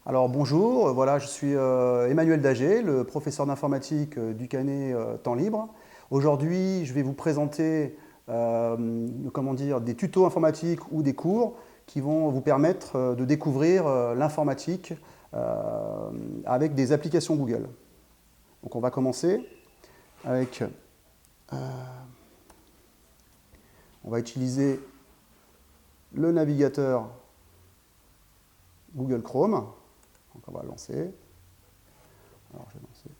Alors bonjour, voilà, je suis Emmanuel Dager, le professeur d'informatique du Canet Temps Libre. Aujourd'hui, je vais vous présenter comment dire, des tutos informatiques ou des cours qui vont vous permettre de découvrir l'informatique avec des applications Google. Donc on va commencer avec, on va utiliser le navigateur Google Chrome. Donc on va le lancer. Alors je vais lancer.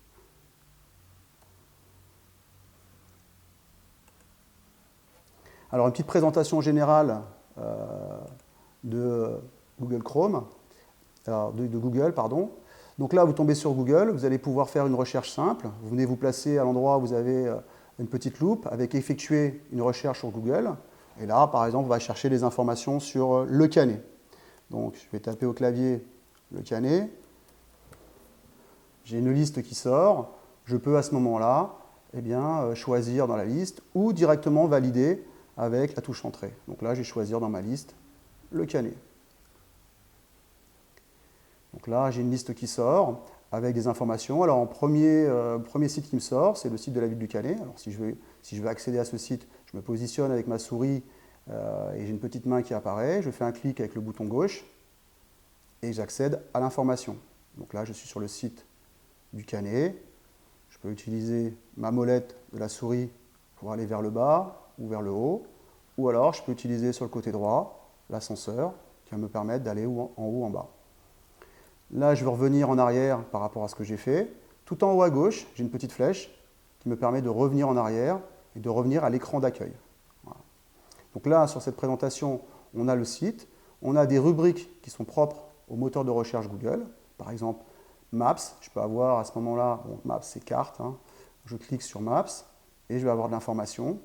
Alors une petite présentation générale de Google Chrome, de Google, pardon. Donc là, vous tombez sur Google, vous allez pouvoir faire une recherche simple. Vous venez vous placer à l'endroit où vous avez une petite loupe avec effectuer une recherche sur Google. Et là, par exemple, on va chercher des informations sur le Canet. Donc je vais taper au clavier le Canet. J'ai une liste qui sort. Je peux à ce moment-là choisir dans la liste ou directement valider avec la touche Entrée. Donc là, je vais choisir dans ma liste le Canet. Donc là, j'ai une liste qui sort avec des informations. Alors, premier site qui me sort, c'est le site de la ville du Canet. Alors, si je veux accéder à ce site, je me positionne avec ma souris et j'ai une petite main qui apparaît. Je fais un clic avec le bouton gauche et j'accède à l'information. Donc là, je suis sur le site du Canet. Je peux utiliser ma molette de la souris pour aller vers le bas ou vers le haut. Ou alors, je peux utiliser sur le côté droit l'ascenseur qui va me permettre d'aller en haut ou en bas. Là, je vais revenir en arrière par rapport à ce que j'ai fait. Tout en haut à gauche, j'ai une petite flèche qui me permet de revenir en arrière et de revenir à l'écran d'accueil. Voilà. Donc là, sur cette présentation, on a le site. On a des rubriques qui sont propres au moteur de recherche Google. Par exemple, Maps. Je peux avoir à ce moment-là, bon, Maps c'est carte. Hein. Je clique sur Maps et je vais avoir de l'information.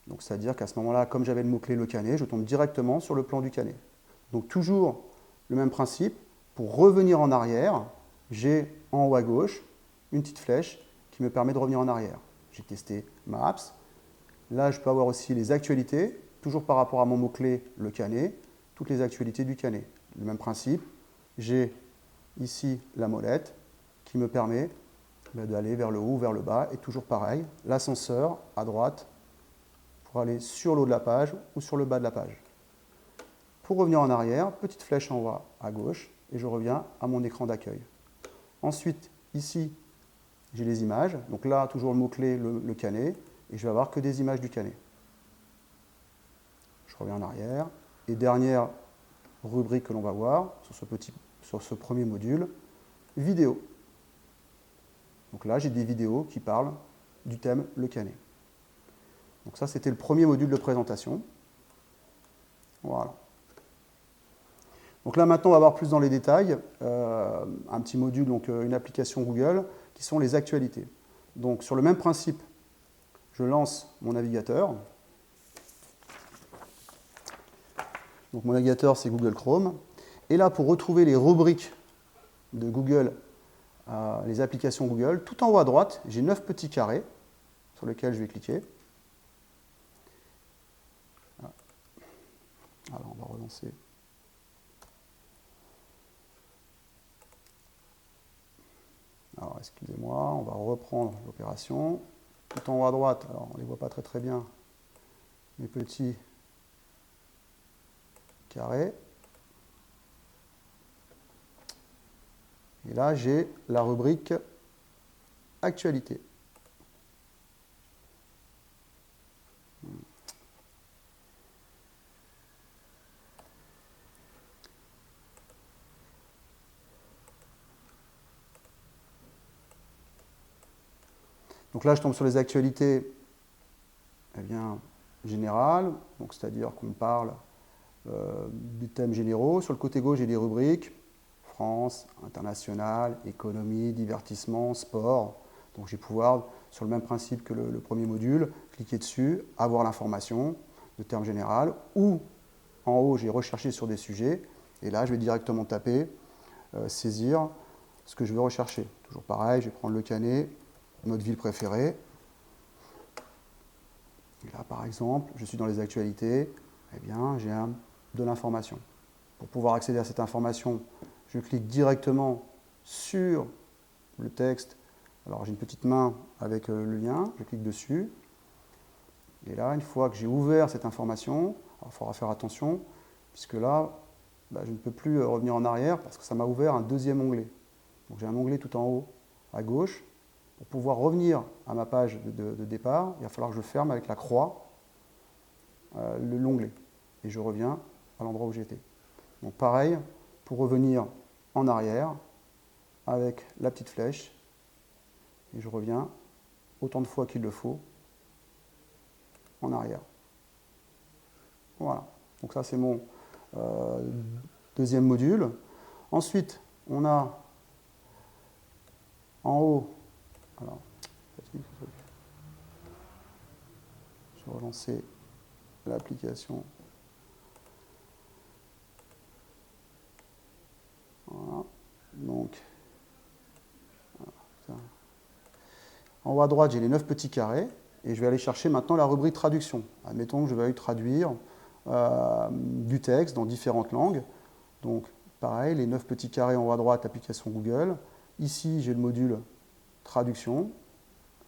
Donc c'est-à-dire qu'à ce moment-là, comme j'avais le mot-clé le Canet, je tombe directement sur le plan du Canet. Donc toujours le même principe. Pour revenir en arrière, j'ai en haut à gauche une petite flèche qui me permet de revenir en arrière. J'ai testé Maps. Là, je peux avoir aussi les actualités, toujours par rapport à mon mot-clé, le Canet, toutes les actualités du Canet. Le même principe, j'ai ici la molette qui me permet d'aller vers le haut ou vers le bas. Et toujours pareil, l'ascenseur à droite pour aller sur le haut de la page ou sur le bas de la page. Pour revenir en arrière, petite flèche en haut à gauche et je reviens à mon écran d'accueil. Ensuite, ici, j'ai les images. Donc là, toujours le mot-clé, le Canet, et je vais avoir que des images du Canet. Je reviens en arrière. Et dernière rubrique que l'on va voir sur ce premier module, vidéo. Donc là, j'ai des vidéos qui parlent du thème le Canet. Donc ça, c'était le premier module de présentation. Voilà. Donc là, maintenant, on va voir plus dans les détails. Un petit module, donc une application Google, qui sont les actualités. Donc sur le même principe, je lance mon navigateur. Donc mon navigateur, c'est Google Chrome. Et là, pour retrouver les rubriques de Google, les applications Google, tout en haut à droite, j'ai 9 petits carrés sur lesquels je vais cliquer. Alors, on va relancer. Alors, excusez-moi, on va reprendre l'opération. Tout en haut à droite, alors on ne les voit pas très bien, mes petits carrés. Et là, j'ai la rubrique Actualité. Donc là, je tombe sur les actualités générales, c'est-à-dire qu'on parle des thèmes généraux. Sur le côté gauche, j'ai des rubriques, France, international, économie, divertissement, sport. Donc je vais pouvoir, sur le même principe que le premier module, cliquer dessus, avoir l'information de termes général, ou en haut, j'ai recherché sur des sujets, et là, je vais directement taper, saisir ce que je veux rechercher. Toujours pareil, je vais prendre le Canet, notre ville préférée. Et là, par exemple, je suis dans les actualités, j'ai de l'information. Pour pouvoir accéder à cette information, je clique directement sur le texte. Alors j'ai une petite main avec le lien, je clique dessus. Et là, une fois que j'ai ouvert cette information, il faudra faire attention, puisque là, je ne peux plus revenir en arrière parce que ça m'a ouvert un deuxième onglet. Donc j'ai un onglet tout en haut à gauche. Pour pouvoir revenir à ma page de départ, il va falloir que je ferme avec la croix l'onglet. Et je reviens à l'endroit où j'étais. Donc pareil, pour revenir en arrière, avec la petite flèche, et je reviens autant de fois qu'il le faut en arrière. Voilà. Donc ça, c'est mon deuxième module. Ensuite, on a en haut, alors, je vais relancer l'application. Voilà. Donc, voilà. En haut à droite, j'ai les 9 petits carrés et je vais aller chercher maintenant la rubrique traduction. Admettons que je veuille traduire du texte dans différentes langues. Donc, pareil, les 9 petits carrés en haut à droite, application Google. Ici, j'ai le module traduction.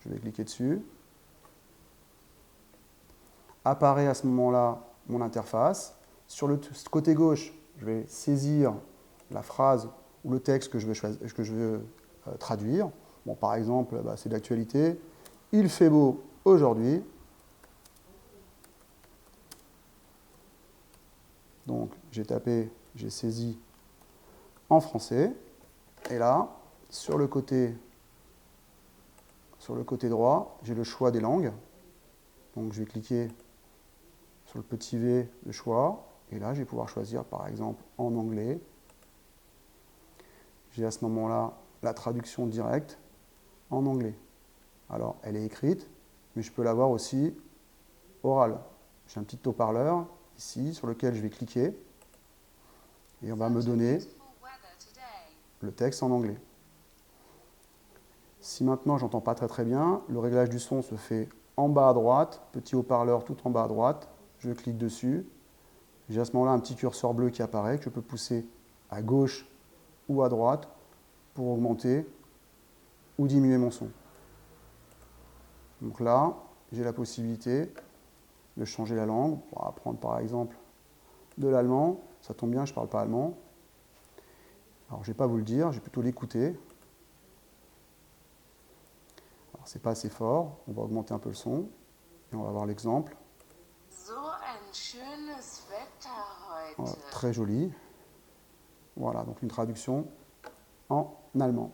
Je vais cliquer dessus. Apparaît à ce moment-là mon interface. Sur le côté gauche, je vais saisir la phrase ou le texte que je veux traduire. Bon, par exemple, c'est d'actualité. Il fait beau aujourd'hui. Donc, j'ai saisi en français. Et là, sur le côté droit, j'ai le choix des langues. Donc, je vais cliquer sur le petit V de choix. Et là, je vais pouvoir choisir, par exemple, en anglais. J'ai à ce moment-là la traduction directe en anglais. Alors, elle est écrite, mais je peux l'avoir aussi orale. J'ai un petit haut-parleur ici sur lequel je vais cliquer et on va me donner le texte en anglais. Si maintenant j'entends pas très bien, le réglage du son se fait en bas à droite, petit haut-parleur tout en bas à droite, je clique dessus, j'ai à ce moment-là un petit curseur bleu qui apparaît que je peux pousser à gauche ou à droite pour augmenter ou diminuer mon son. Donc là, j'ai la possibilité de changer la langue. On va prendre par exemple de l'allemand. Ça tombe bien, je ne parle pas allemand. Alors je ne vais pas vous le dire, je vais plutôt l'écouter. Alors c'est pas assez fort, on va augmenter un peu le son et on va voir l'exemple. So ein schönes Wetter heute. Voilà, très joli. Voilà, donc une traduction en allemand.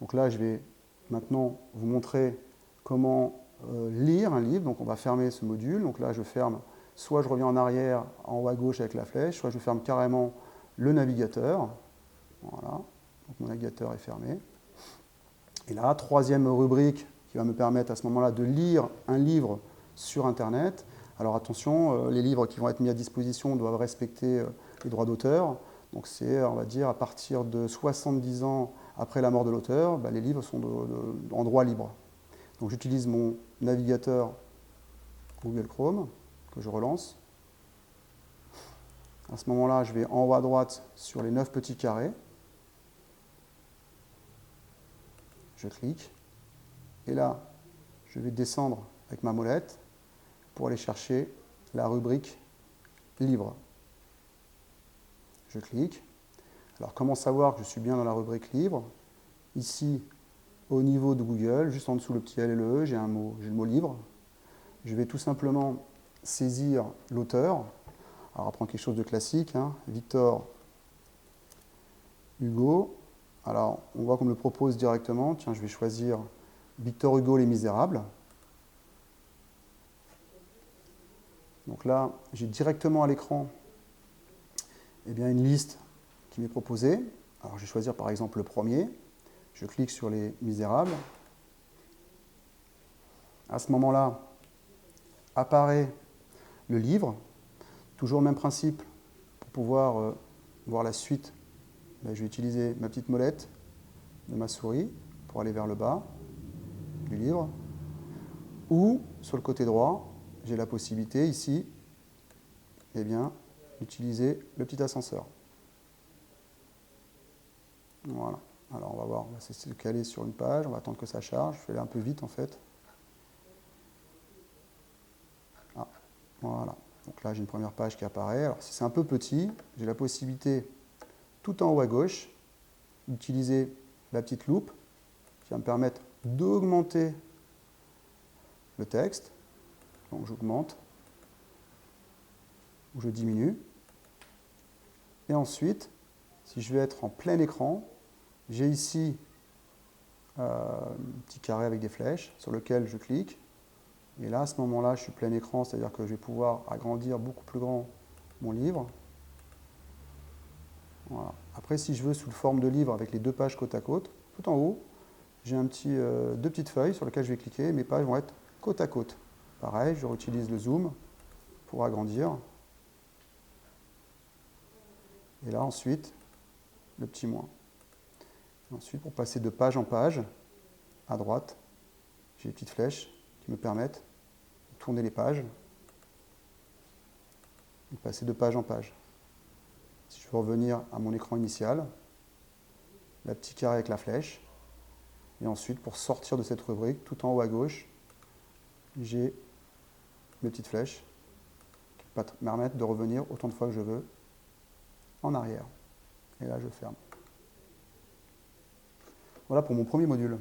Donc là, je vais maintenant vous montrer comment lire un livre. Donc on va fermer ce module. Donc là, je ferme, soit je reviens en arrière, en haut à gauche avec la flèche, soit je ferme carrément le navigateur. Voilà, donc mon navigateur est fermé. Et là, troisième rubrique qui va me permettre à ce moment-là de lire un livre sur Internet. Alors attention, les livres qui vont être mis à disposition doivent respecter les droits d'auteur. Donc c'est, on va dire, à partir de 70 ans après la mort de l'auteur, les livres sont en droit libre. Donc j'utilise mon navigateur Google Chrome, que je relance. À ce moment-là, je vais en haut à droite sur les 9 petits carrés. Je clique. Et là, je vais descendre avec ma molette pour aller chercher la rubrique Livre. Je clique. Alors, comment savoir que je suis bien dans la rubrique Livre? Ici, au niveau de Google, juste en dessous le petit L et le E, j'ai le mot Livre. Je vais tout simplement saisir l'auteur. Alors, on prend quelque chose de classique, Victor Hugo. Alors, on voit qu'on me le propose directement. Tiens, je vais choisir Victor Hugo, Les Misérables. Donc là, j'ai directement à l'écran une liste qui m'est proposée. Alors, je vais choisir par exemple le premier. Je clique sur Les Misérables. À ce moment-là, apparaît le livre. Toujours le même principe. Pour pouvoir voir la suite, je vais utiliser ma petite molette de ma souris pour aller vers le bas du livre. Ou, sur le côté droit, j'ai la possibilité ici d'utiliser le petit ascenseur. Voilà. Alors on va voir, on va essayer de se caler sur une page, on va attendre que ça charge, je vais aller un peu vite en fait. Ah, voilà. Donc là j'ai une première page qui apparaît. Alors si c'est un peu petit, j'ai la possibilité tout en haut à gauche d'utiliser la petite loupe qui va me permettre d'augmenter le texte. Donc j'augmente ou je diminue. Et ensuite, si je vais être en plein écran, j'ai ici un petit carré avec des flèches sur lequel je clique. Et là, à ce moment-là, je suis plein écran, c'est-à-dire que je vais pouvoir agrandir beaucoup plus grand mon livre. Voilà. Après, si je veux sous forme de livre avec les deux pages côte à côte, tout en haut, j'ai deux petites feuilles sur lesquelles je vais cliquer. Mes pages vont être côte à côte. Pareil, je réutilise le zoom pour agrandir. Et là, ensuite, le petit moins. Et ensuite, pour passer de page en page, à droite, j'ai des petites flèches qui me permettent de tourner les pages et de passer de page en page. Si je veux revenir à mon écran initial, la petite carré avec la flèche. Et ensuite, pour sortir de cette rubrique, tout en haut à gauche, j'ai mes petites flèches qui me permettent de revenir autant de fois que je veux en arrière. Et là, je ferme. Voilà pour mon premier module.